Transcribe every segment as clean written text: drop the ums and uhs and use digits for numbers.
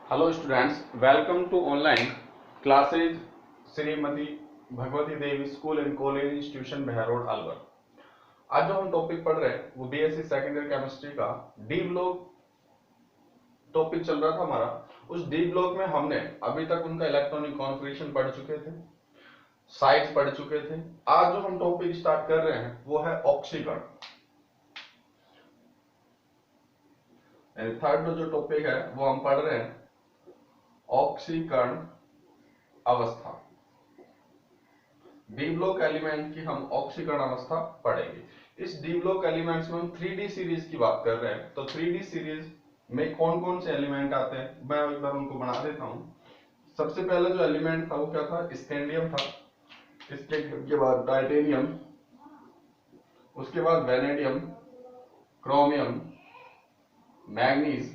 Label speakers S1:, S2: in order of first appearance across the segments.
S1: Hello students, welcome to online classes Shrimati Bhagwati Devi school and college institution Bihar road Alwar. आज जो हम topic पढ़ रहे हैं वो बीएससी सेकेंड ईयर केमिस्ट्री का डी ब्लॉक टॉपिक चल रहा था हमारा। उस डी ब्लॉक में हमने अभी तक उनका इलेक्ट्रॉनिक कॉन्फ़िगरेशन पढ़ चुके थे, साइट्स पढ़ चुके थे। आज जो हम टॉपिक स्टार्ट कर रहे हैं वो है ऑक्सीकरण। थर्ड जो टॉपिक है वो हम पढ़ रहे हैं ऑक्सीकरण अवस्था। डी ब्लॉक एलिमेंट की हम ऑक्सीकरण अवस्था पढ़ेंगे। इस डी ब्लॉक एलिमेंट्स में हम 3D सीरीज की बात कर रहे हैं। तो 3D सीरीज में कौन कौन से एलिमेंट आते हैं मैं एक बार उनको बना देता हूं। सबसे पहला जो एलिमेंट था वो क्या था? स्कैंडियम था। स्कैंडियम के बाद टाइटेनियम, उसके बाद vanadium, chromium, manganese,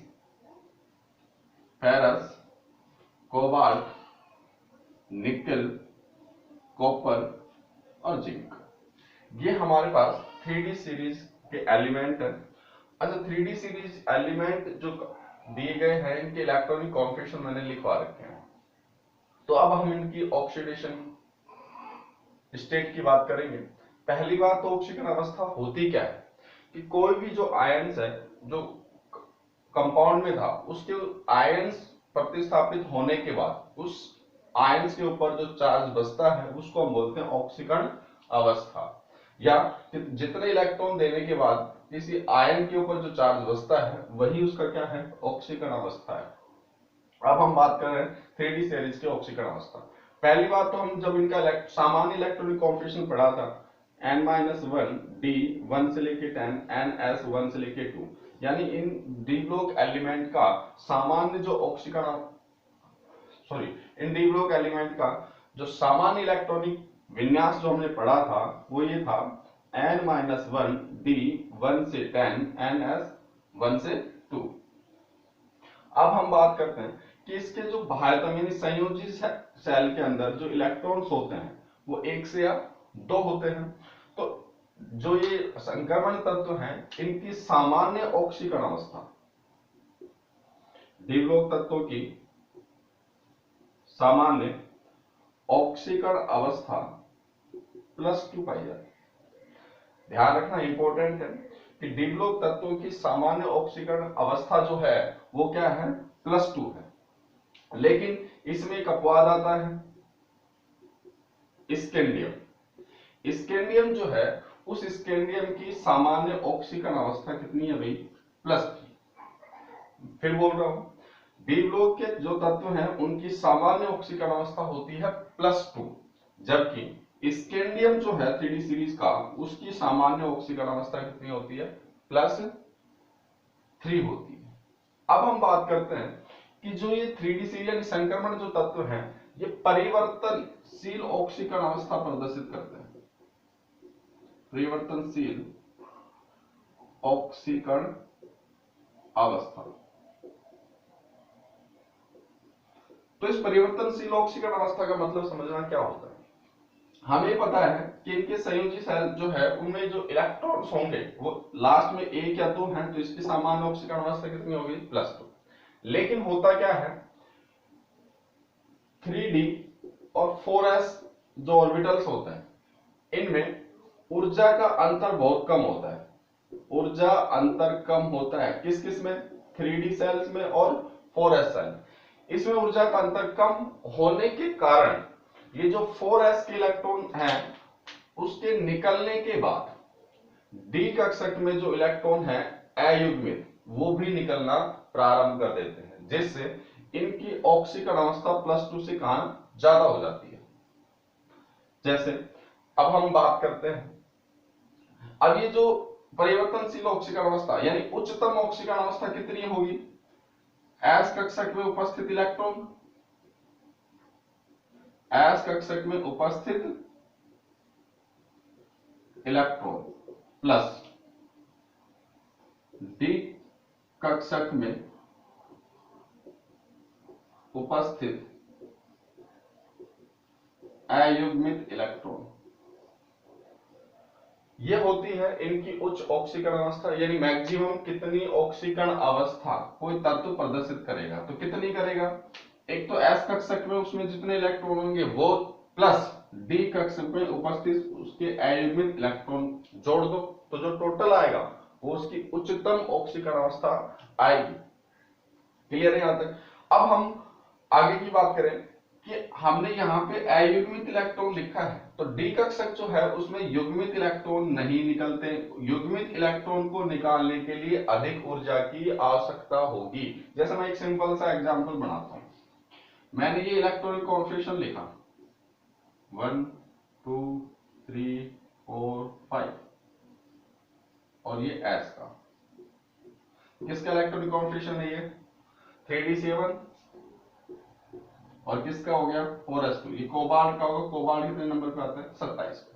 S1: ferrous, cobalt, निकल, कॉपर और जिंक। ये हमारे पास 3D सीरीज के एलिमेंट है। अच्छा, 3D सीरीज एलिमेंट जो दिए गए हैं इनके इलेक्ट्रॉनिक कॉन्फ़िगरेशन मैंने लिखवा रखे हैं। तो अब हम इनकी ऑक्सीडेशन स्टेट की बात करेंगे। पहली बात तो ऑक्सीकरण अवस्था होती क्या है कि कोई भी जो आयंस है जो कंपाउंड में था उसके आयंस प्रतिस्थापित होने के बाद उस आयंस के ऊपर जो चार्ज बचता है उसको हम बोलते हैं ऑक्सीकरण अवस्था। या जितने इलेक्ट्रॉन देने के बाद किसी आयन के ऊपर जो चार्ज बचता है वही उसका क्या है? ऑक्सीकरण अवस्था है। अब हम बात कर रहे हैं 3D सीरीज के ऑक्सीकरण अवस्था। पहली बात तो हम जब इनका सामान्य इलेक्ट्रॉनिक कॉन्फ़िगरेशन पढ़ा था n-1 d 1 से लेके 10 ns 1 से लेके 2, यानी इन डी ब्लॉक एलिमेंट का सामान्य जो ऑक्सीकरण इन डी ब्लॉक एलिमेंट का जो सामान्य इलेक्ट्रॉनिक विन्यास जो हमने पढ़ा था वो ये था n-1 d 1 से 10 ns 1 से 2। अब हम बात करते हैं कि इसके जो बाह्यतम यानी संयोजी सेल के अंदर जो इलेक्ट्रॉन्स होते हैं वो एक से या दो होते हैं। तो जो ये संक्रमण तत्व हैं इनकी सामान्य ऑक्सीकरण अवस्था, डी ब्लॉक तत्वों की सामान्य ऑक्सीकरण अवस्था +2 पाई जाती है। ध्यान रखना इंपॉर्टेंट है कि डी ब्लॉक तत्वों की सामान्य ऑक्सीकरण अवस्था जो है वो क्या है? +2 है। लेकिन इसमें एक अपवाद आता है, स्कैंडियम। स्कैंडियम जो है उस स्कैंडियम की सामान्य ऑक्सीकरण अवस्था कितनी है भाई? +3। फिर बोल रहा हूं, डी ब्लॉक के जो तत्व हैं उनकी सामान्य ऑक्सीकरण अवस्था होती है +2, जबकि स्कैंडियम जो है 3D सीरीज का उसकी सामान्य ऑक्सीकरण अवस्था कितनी होती है? +3 होती है। अब हम बात करते हैं कि जो ये 3D सीरीज संक्रमण जो तत्व हैं ये परिवर्तनशील ऑक्सीकरण अवस्था प्रदर्शित करते हैं। परिवर्तनशील ऑक्सीकरण अवस्था। तो इस परिवर्तनशील ऑक्सीकरण अवस्था का मतलब समझना क्या होता है? हमें पता है कि इनके संयोजी सेल जो है उनमें जो इलेक्ट्रॉन्स होंगे वो लास्ट में एक या दो हैं, तो इसकी सामान्य ऑक्सीकरण अवस्था कितनी होगी? +2। लेकिन होता क्या है, 3D और 4s जो ऑर्बिटल्स होते हैं इनमें ऊर्जा का अंतर बहुत कम होता है। ऊर्जा अंतर कम होता है किस किस में? 3D सेल्स में और 4s सेल। इसमें ऊर्जा का अंतर कम होने के कारण ये जो 4s के इलेक्ट्रॉन हैं उसके निकलने के बाद डी कक्षक में जो इलेक्ट्रॉन है अयुग्मित वो भी निकलना प्रारंभ कर देते हैं, जिससे इनकी ऑक्सीकरण अवस्था +2 से कहां ज्यादा हो जाती है। जैसे अब हम बात करते हैं, अब ये जो परिवर्तनशील ऑक्सीकरण अवस्था यानी उच्चतम ऑक्सीकरण अवस्था कितनी होगी? एस कक्षक में उपस्थित इलेक्ट्रॉन, एस कक्षक में उपस्थित इलेक्ट्रॉन प्लस डी कक्षक में उपस्थित अयुग्मित इलेक्ट्रॉन। ये होती है इनकी उच्च ऑक्सीकरण अवस्था, यानी मैक्सिमम कितनी ऑक्सीकरण अवस्था कोई तत्व प्रदर्शित करेगा, तो कितनी करेगा, एक तो एस कक्षक में उसमें जितने इलेक्ट्रॉन होंगे वो प्लस डी कक्षक में उपस्थित उसके अयुग्मित इलेक्ट्रॉन जोड़ दो, तो जो टोटल आएगा वो उसकी उच्चतम ऑक्सीकरण अवस्था आएगी। क्लियर है यहां तक। अब हम आगे की बात करें कि हमने यहाँ पे अयुग्मित इलेक्ट्रॉन लिखा है, तो डी कक्षक जो है उसमें युग्मित इलेक्ट्रॉन नहीं निकलते। युग्मित इलेक्ट्रॉन को निकालने के लिए अधिक ऊर्जा की आवश्यकता होगी। जैसे मैं एक सिंपल सा एग्जांपल बनाता हूं, मैंने ये इलेक्ट्रॉनिक कॉन्फ़िगरेशन लिखा 1 2 3 4 5 और ये एस का, किसका इलेक्ट्रॉनिक कॉन्फ़िगरेशन है ये 3d7 और किसका हो गया 4s2, ये कोबाल्ट का होगा। कोबाल्ट कितने नंबर पे आता है 27 पे।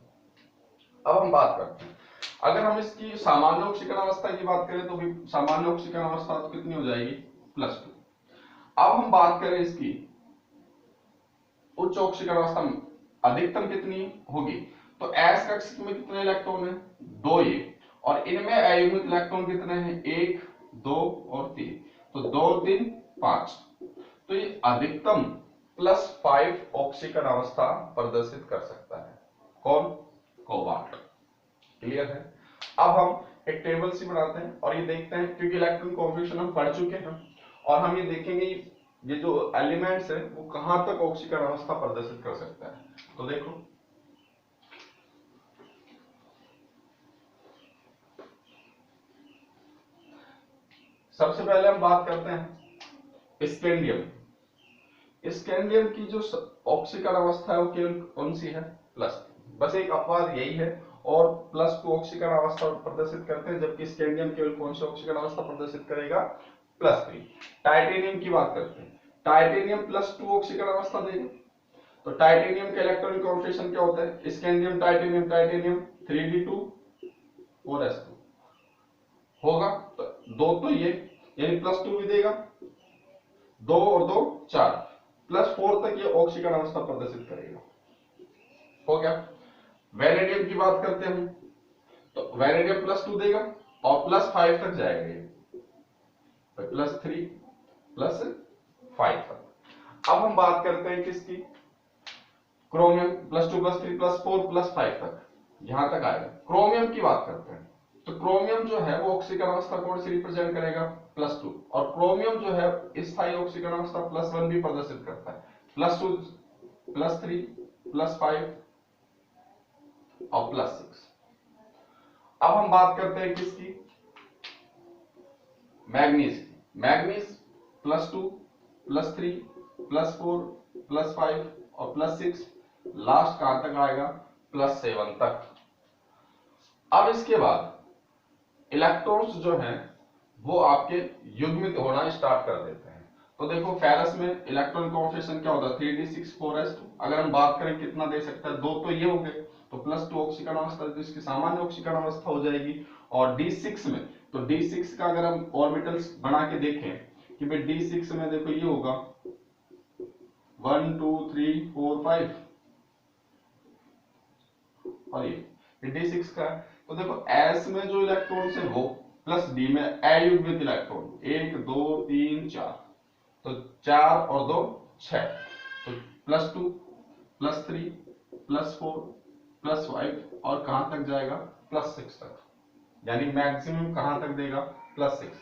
S1: अब हम बात करते हैं, अगर हम इसकी सामान्य ऑक्सीकरण अवस्था की बात करें तो भी सामान्य ऑक्सीकरण अवस्था तो कितनी हो जाएगी +2। अब हम बात करें इसकी उच्च ऑक्सीकरण अवस्था अधिकतम कितनी होगी, तो एस कक्षक में कितने इलेक्ट्रॉन है 2 ये, और इनमें अयुग्मित इलेक्ट्रॉन कितने हैं 1 2 और 3, तो 2 3 5, तो ये अधिकतम +5 ऑक्सीकरण अवस्था प्रदर्शित कर सकता है। कौन कोबाल्ट। क्लियर है। अब हम एक टेबल सी बनाते हैं और ये देखते हैं, क्योंकि इलेक्ट्रॉन कॉन्फ़िगरेशन हम पढ़ चुके हैं और हम ये देखेंगे ये जो एलिमेंट्स है वो कहां तक ऑक्सीकरण अवस्था प्रदर्शित कर सकता है। तो देखो सबसे पहले हम बात करते हैं स्कैंडियम। स्कैंडियम की जो ऑक्सीकरण अवस्था है वो केवल कौन सी है +3, बस एक अपवाद यही है, और +2 ऑक्सीकरण अवस्था प्रदर्शित करते हैं, जबकि स्कैंडियम केवल कौन सी ऑक्सीकरण अवस्था प्रदर्शित करेगा +3। टाइटेनियम की बात करते हैं, टाइटेनियम +2 ऑक्सीकरण अवस्था देगा, तो टाइटेनियम का इलेक्ट्रॉनिक कॉन्फ़िगरेशन क्या होता है scandium titanium titanium 3d2 4s2 होगा, तो 2 तो ये यानी +2 भी देगा, 2 और 2 4, +4 तक ये ऑक्सीकरण अवस्था प्रदर्शित करेगा। हो गया। वैनेडियम की बात करते हैं, तो वैनेडियम +2 देगा और +5 तक जाएगा ये, +3 +5 तक। अब हम बात करते हैं किसकी क्रोमियम +2 +3 +4 +5 तक, यहां तक आएगा। क्रोमियम की बात करते हैं, तो क्रोमियम जो है वो ऑक्सीकरण अवस्था कौन सी रिप्रेजेंट करेगा +2, और क्रोमियम जो है स्थायी ऑक्सीकरण अवस्था +1 भी प्रदर्शित करता है, +2 +3 +5 और +6। अब हम बात करते हैं किसकी मैग्नीज की। मैग्नीज +2 +3 +4 +5 और +6, लास्ट कहां तक आएगा +7 तक। अब इसके बाद इलेक्ट्रॉन्स जो हैं वो आपके युग्मित होना स्टार्ट कर देते हैं। तो देखो फेरस में इलेक्ट्रॉन कॉन्फ़िगरेशन क्या होता है 3d6 4s2, अगर हम बात करें कितना दे सकता है 2 तो ये हो गए, तो +2 ऑक्सीकरण अवस्था तो इसकी सामान्य ऑक्सीकरण अवस्था हो जाएगी। और d6 में, तो d6 का अगर हम ऑर्बिटल्स बना के देखें कि भाई d6 में देखो ये होगा 1 2 3 4 5 और ये d6 का है, तो देखो s में जो इलेक्ट्रॉन्स है वो प्लस d में अयुग्मित इलेक्ट्रॉन 1 2 3 4, तो 4 और 2 6, तो +2 +3 +4 +5 और कहां तक जाएगा +6 तक, यानी मैक्सिमम कहां तक देगा +6।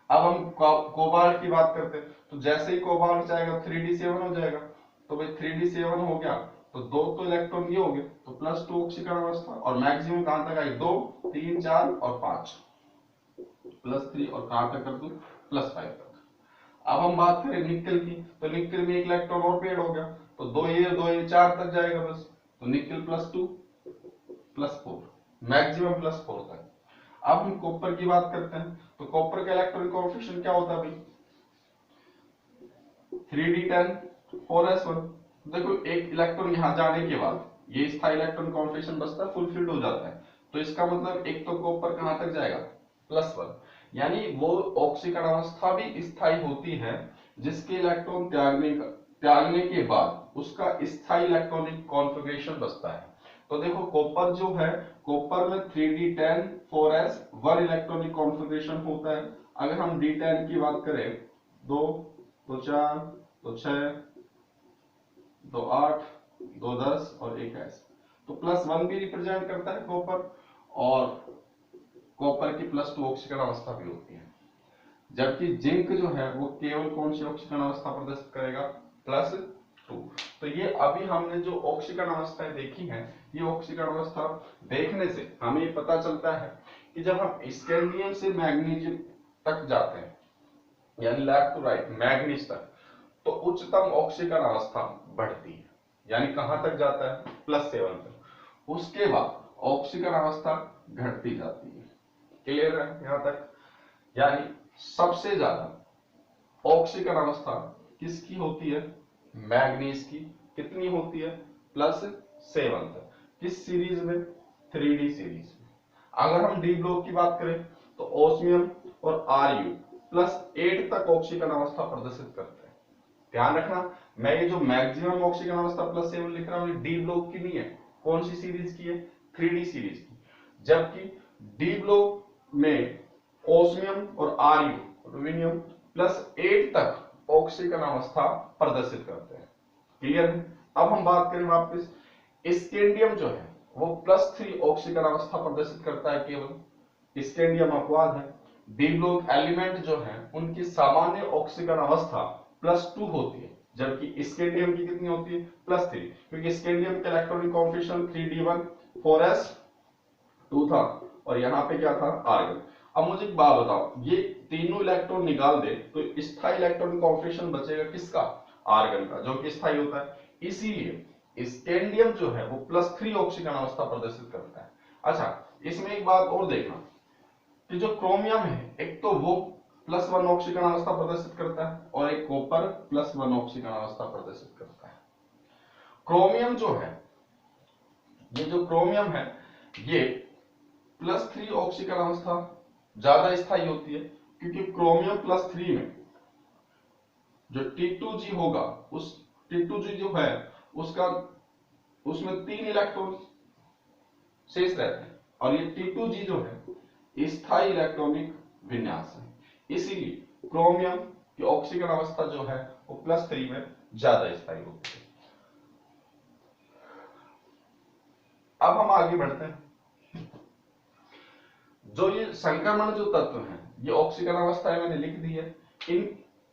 S1: अब हम कोबाल्ट की बात करते हैं, तो जैसे ही कोबाल्ट जाएगा 3d7 हो जाएगा, तो भाई 3d7 हो गया तो 2 तो इलेक्ट्रॉन ये हो गए, तो +2 ऑक्सीकरण अवस्था, और मैक्सिमम कहां तक आई 2 3 4 और 5, +3 और कहां तक कर दूं +5 तक। अब हम बात करें निकेल की, तो निकेल में एक इलेक्ट्रॉन और पेड़ हो गया, तो 2 ये 4 तक जाएगा बस, तो निकेल +2 +4 मैक्सिमम +4 तक। अब हम कॉपर की बात करते हैं, तो कॉपर का इलेक्ट्रॉनिक कॉन्फ़िगरेशन क्या होता है भाई 3d10 4s1। देखो एक इलेक्ट्रॉन यहां जाने के बाद ये स्थायी इलेक्ट्रॉन कॉन्फ़िगरेशन बचता है फुलफिल्ड हो जाता है, तो इसका मतलब एक तो कॉपर कहां तक जाएगा +1, यानी वो ऑक्सीकरण अवस्था भी स्थायी होती है जिसके इलेक्ट्रॉन त्यागने के बाद उसका स्थायी इलेक्ट्रॉनिक कॉन्फ़िगरेशन बचता है। तो देखो कॉपर जो है, कॉपर में 3d10 4s 1 इलेक्ट्रॉनिक कॉन्फ़िगरेशन होता है। अगर हम d10 की बात करें, 2 तो 4 तो 6 तो 8 2 10 और 1 s, तो +1 भी रिप्रेजेंट करता है कॉपर, और कॉपर की +2 ऑक्सीकरण अवस्था भी होती है। जबकि जिंक जो है वो केवल कौन सी ऑक्सीकरण अवस्था प्रदर्शित करेगा, +2। तो ये अभी हमने जो ऑक्सीकरण अवस्थाएं देखी हैं, ये ऑक्सीकरण अवस्था देखने से हमें ये पता चलता है कि जब हम स्कैंडियम से मैग्नीशियम तक जाते हैं, यानी लेफ्ट टू राइट मैग्नीज तक, तो उच्चतम ऑक्सीकरण अवस्था बढ़ती है, यानी कहां तक जाता है, +7 तक। उसके बाद ऑक्सीकरण अवस्था घटती जाती है। क्लियर है यहां तक? यानी सबसे ज्यादा ऑक्सीकरण अवस्था किसकी होती है, मैग्नीज की। कितनी होती है, +7 तक। किस सीरीज में, 3D सीरीज में। अगर हम डी ब्लॉक की बात करें तो ओस्मियम और Ru +8 तक ऑक्सीकरण अवस्था प्रदर्शित करते हैं। ध्यान रखना, मैं ये जो मैक्सिमम ऑक्सीकरण अवस्था +7 लिख रहा हूं, ये डी ब्लॉक की नहीं है। कौन सी सीरीज की है, 3D सीरीज की। जबकि डी ब्लॉक में ओस्मियम और Ru रुबिनियम +8 तक ऑक्सीकरण अवस्था प्रदर्शित करते हैं। क्लियर है? अब हम बात करें वापस, स्कैंडियम जो है वो +3 ऑक्सीकरण अवस्था प्रदर्शित करता है केवल। स्कैंडियम अपवाद है। डी ब्लॉक एलिमेंट जो है उनकी सामान्य ऑक्सीकरण अवस्था +2 होती है, जबकि स्कैंडियम की कितनी होती है, +3, क्योंकि स्कैंडियम का इलेक्ट्रॉनिक कॉन्फिगरेशन 3d1 4s2 था, और यहां पे क्या था, आर्गन। अब मुझे एक बात बताओ, ये तीनों इलेक्ट्रॉन निकाल दे तो स्थायी इलेक्ट्रॉनिक कॉन्फिगरेशन बचेगा किसका, आर्गन का, जो कि स्थायी होता है। इसीलिए स्कैंडियम जो है वो +3 ऑक्सीकरण अवस्था प्रदर्शित करता है। अच्छा, इसमें एक बात और देखना कि जो क्रोमियम है, एक तो वो +1 ऑक्सीकरण अवस्था प्रदर्शित करता है, और एक कॉपर +1 ऑक्सीकरण अवस्था प्रदर्शित करता है। क्रोमियम जो है, ये जो क्रोमियम है, ये +3 ऑक्सीकरण अवस्था ज्यादा स्थायी होती है, क्योंकि क्रोमियम +3 में जो T2G होगा, उस T2G जो है उसका, उसमें 3 इलेक्ट्रॉन शेष रहते हैं, और ये T2G जो है स्थायी इलेक्ट्रॉनिक विन्यास है। इसीलिए क्रोमियम की ऑक्सीकरण अवस्था जो है वो +3 में ज्यादा स्थायी होती है। अब हम आगे बढ़ते हैं। जो ये संक्रमण जो तत्व हैं, ये ऑक्सीकरण अवस्थाएं मैंने लिख दी है।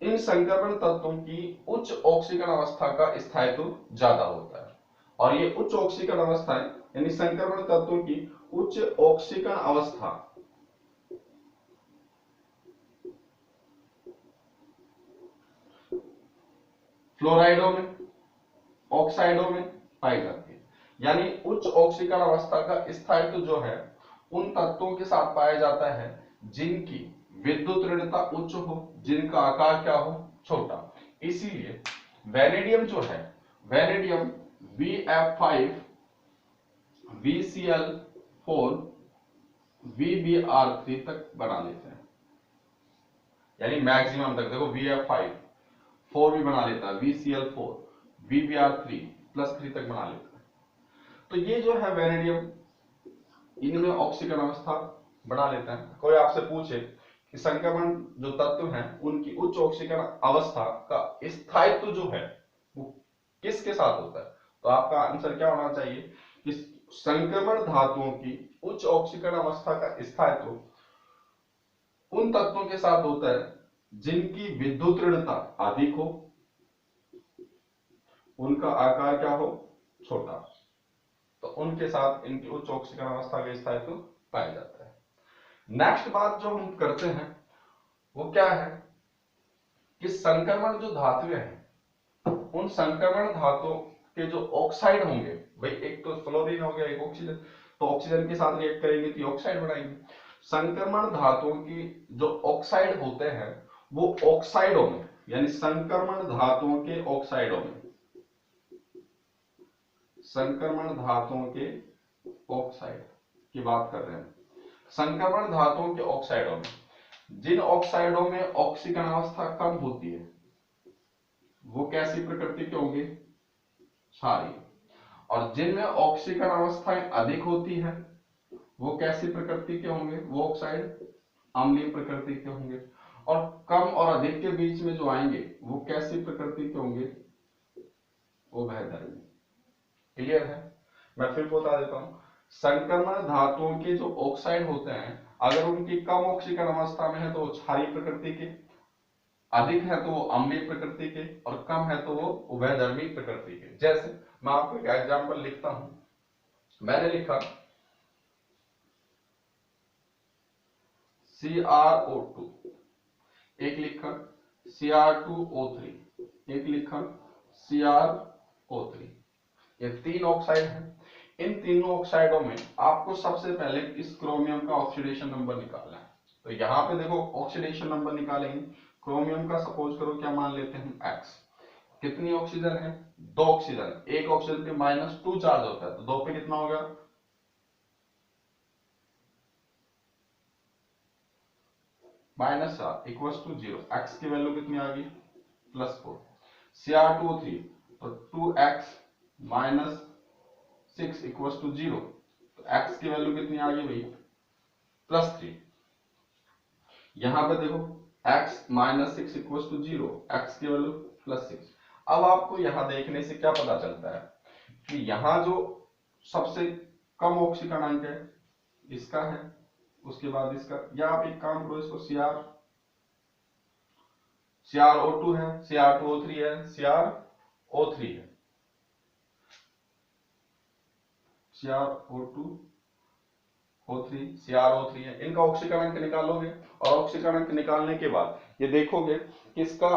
S1: इन संक्रमण तत्वों की उच्च ऑक्सीकरण अवस्था का स्थायित्व ज्यादा होता है, और ये उच्च ऑक्सीकरण अवस्थाएं यानी संक्रमण तत्वों की उच्च ऑक्सीकरण अवस्था फ्लोराइडों में, ऑक्साइडों में पाई जाती है। यानी उच्च ऑक्सीकरण अवस्था का स्थायित्व जो है उन तत्वों के साथ पाया जाता है जिनकी विद्युत ऋणता उच्च हो, जिनका आकार क्या हो, छोटा। इसीलिए वैनेडियम जो है, वैनेडियम VF5 VCl4 VBr3 तक बना लेते हैं, यानी मैक्सिमम तक। देखो VF5 4 भी बना लेता है, VCl4 VBr3 +3 तक बना लेता है। तो ये जो है वैनेडियम, इनमें ऑक्सीकरण अवस्था बना लेते हैं। कोई आपसे पूछे कि संक्रमण जो तत्व हैं उनकी उच्च ऑक्सीकरण अवस्था का स्थायित्व जो है वो किसके साथ होता है, तो आपका आंसर क्या होना चाहिए कि संक्रमण धातुओं की उच्च ऑक्सीकरण अवस्था का स्थायित्व उन तत्वों के साथ होता है जिनकी विद्युत ऋणता अधिक हो, उनका आकार क्या हो, छोटा, तो उनके साथ इनकी उच्च ऑक्सीकरण अवस्था का स्थायित्व पाया जाता है। नेक्स्ट बात जो हम करते हैं वो क्या है कि संक्रमण जो धातुएं हैं, उन संक्रमण धातुओं के जो ऑक्साइड होंगे, भाई एक तो फ्लोरीन हो गया, एक ऑक्सीजन, तो ऑक्सीजन के साथ रिएक्ट करेंगे तो ऑक्साइड बनाएंगे। संक्रमण धातुओं की जो ऑक्साइड होते हैं वो ऑक्साइडों में, यानी संक्रमण धातुओं के ऑक्साइडों में, संक्रमण धातुओं के ऑक्साइड की बात कर रहे हैं। संक्रमण धातुओं के ऑक्साइडों में, जिन ऑक्साइडों में ऑक्सीकरण अवस्था कम होती है वो कैसी प्रकृति के होंगे, क्षारीय। और जिनमें ऑक्सीकरण अवस्थाएं अधिक होती है वो कैसी प्रकृति के होंगे, वो ऑक्साइड अम्लीय प्रकृति के होंगे। और कम और अधिक के बीच में जो आएंगे वो कैसी प्रकृति के होंगे, उभयधर्मी। क्लियर है? मैं फिर बता देता हूं, संक्रमण धातुओं के जो ऑक्साइड होते हैं अगर उनकी कम ऑक्सीकरण अवस्था में है तो वो क्षारीय प्रकृति के, अधिक है तो वो अम्लीय प्रकृति के, और कम है तो वो उभयधर्मी प्रकृति के। जैसे मैं आपको एक एग्जांपल लिखता हूं, मैंने लिखा CrO2, एक लिखा Cr2O3, एक लिखा CrO3। ये तीन ऑक्साइड हैं। इन तीनों ऑक्साइडों में आपको सबसे पहले इस क्रोमियम का ऑक्सीडेशन नंबर निकालना है। तो यहाँ पे देखो ऑक्सीडेशन नंबर निकालेंगे। क्रोमियम का सपोज करो क्या मान लेते हैं X। कितनी ऑक्सीजन है, 2 ऑक्सीजन। एक ऑक्सीजन पे -2 चार्ज होता है तो 2 पे कितना होगा, -4 इक्वल्स टू 0। X की वैल्यू कितनी आ गई, +4। Cr2O3 तो 2x -6 इक्वल्स टू 0, तो x की वैल्यू कितनी आ गई भाई, +3। यहां पे देखो x -6 इक्वल्स टू 0, x की वैल्यू +6। अब आपको यहां देखने से क्या पता चलता है कि यहां जो सबसे कम ऑक्सीकरणांक है इसका है, उसके बाद इसका, या आप एक काम करो इसको CrO2 है, Cr2O3 है, CrO3 है, CrO2 O3 CrO3 है, इनका ऑक्सीकरणांक निकालोगे और ऑक्सीकरणांक निकालने के बाद ये देखोगे किसका,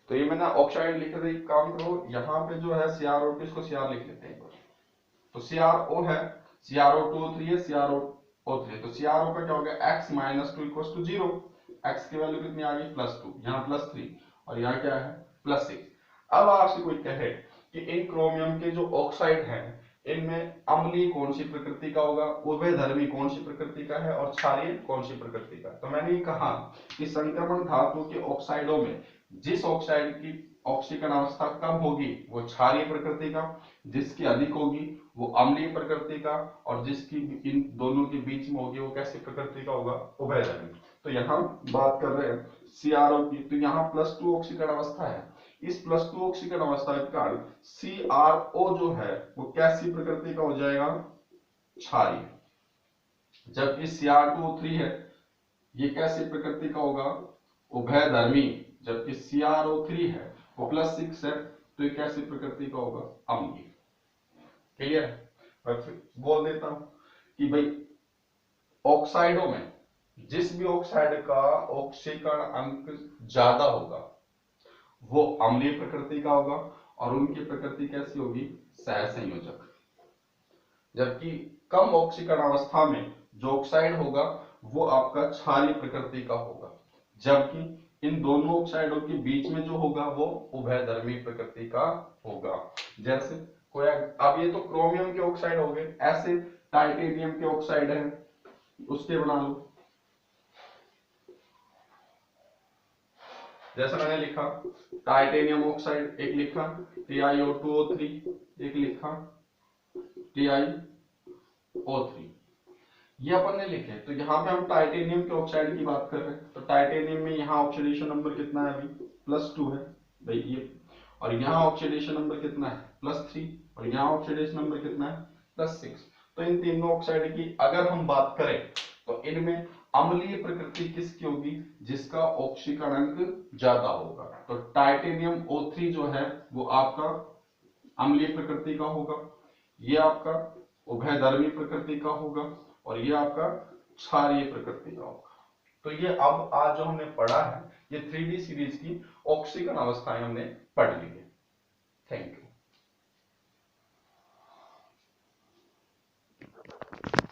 S1: तो ये मैंने ऑक्साइड लिख रही, काम करो यहाँ पे जो है CrO2 इसको Cr लिख लेते हैं। तो CrO है, CrO2O3 है, CrO3, तो CrO का क्या हो गया, x -2 इक्वल्स टू 0। x की वैल्यू कितनी आ गई, +2, यहाँ +3 और यहाँ क्या है, +6। अब आपसे कोई कहे कि इन क्रोमियम के जो ऑक्साइड हैं इनमें अम्लीय कौन सी प्रकृति का होगा, उभयधर्मी कौन सी प्रकृति का है और क्षारीय कौन सी प्रकृति का। तो मैंने ये कहा कि संक्रमण धातु के ऑक्साइडों में जिस ऑक्साइड की ऑक्सीकरण अवस्था कम होगी वो क्षारीय प्रकृति का, जिसकी अधिक होगी वो अम्लीय प्रकृति का, और जिसकी इन दोनों के बीच में होगी वो कैसी प्रकृति का होगा, उभयधर्मी। तो यहाँ बात कर रहे हैं CrO की, तो यहाँ +2 ऑक्सीकरण अवस्था है। इस +2 ऑक्सीकरण अवस्था के कारण CrO जो है वो कैसी प्रकृति का हो जाएगा, क्षारीय। जबकि Cr2O3 है ये कैसी प्रकृति का होगा, उभयधर्मी। जबकि CrO3 है वो +6 है तो ये कैसी प्रकृति का होगा, अम्लीय। क्लियर है? मैं फिर बोल देता हूं कि भाई ऑक्साइडों में जिस भी ऑक्साइड का ऑक्सीकरण अंक ज्यादा होगा वो अम्लीय प्रकृति का होगा और उनकी प्रकृति कैसी होगी, सहसंयोजक। जबकि कम ऑक्सीकरण अवस्था में जो ऑक्साइड होगा वो आपका क्षारीय प्रकृति का होगा। जबकि इन दोनों ऑक्साइडों के बीच में जो होगा वो उभयधर्मी प्रकृति का होगा। जैसे कोई, अब ये तो क्रोमियम के ऑक्साइड हो गए, ऐसे टाइटेनियम के ऑक्साइड हैं उसके बना लो। जैसा मैंने लिखा टाइटेनियम ऑक्साइड, एक लिखा TiO2O3, एक लिखा TiO3, ये अपन ने लिखे। तो यहाँ पे हम टाइटेनियम के ऑक्साइड की बात कर रहे हैं, तो टाइटेनियम में यहाँ ऑक्सीडेशन नंबर कितना है अभी, +2 है भाई ये, और यहाँ ऑक्सीडेशन नंबर कितना है, +3, और यहाँ ऑक्सीडेशन नंबर कितना है, +6। तो इन तीनों ऑक्साइड की अगर हम बात करें तो इनमें अम्लीय प्रकृति किसकी होगी, जिसका ऑक्सीकरण ज्यादा होगा। तो टाइटेनियम O3 जो है वो आपका अम्लीय प्रकृति का होगा, ये आपका उभयधर्मी प्रकृति का होगा, और ये आपका क्षारीय प्रकृति का होगा। तो ये अब आज जो हमने पढ़ा है ये 3D सीरीज की ऑक्सीकरण अवस्थाएं हमने पढ़ ली है। Thank you.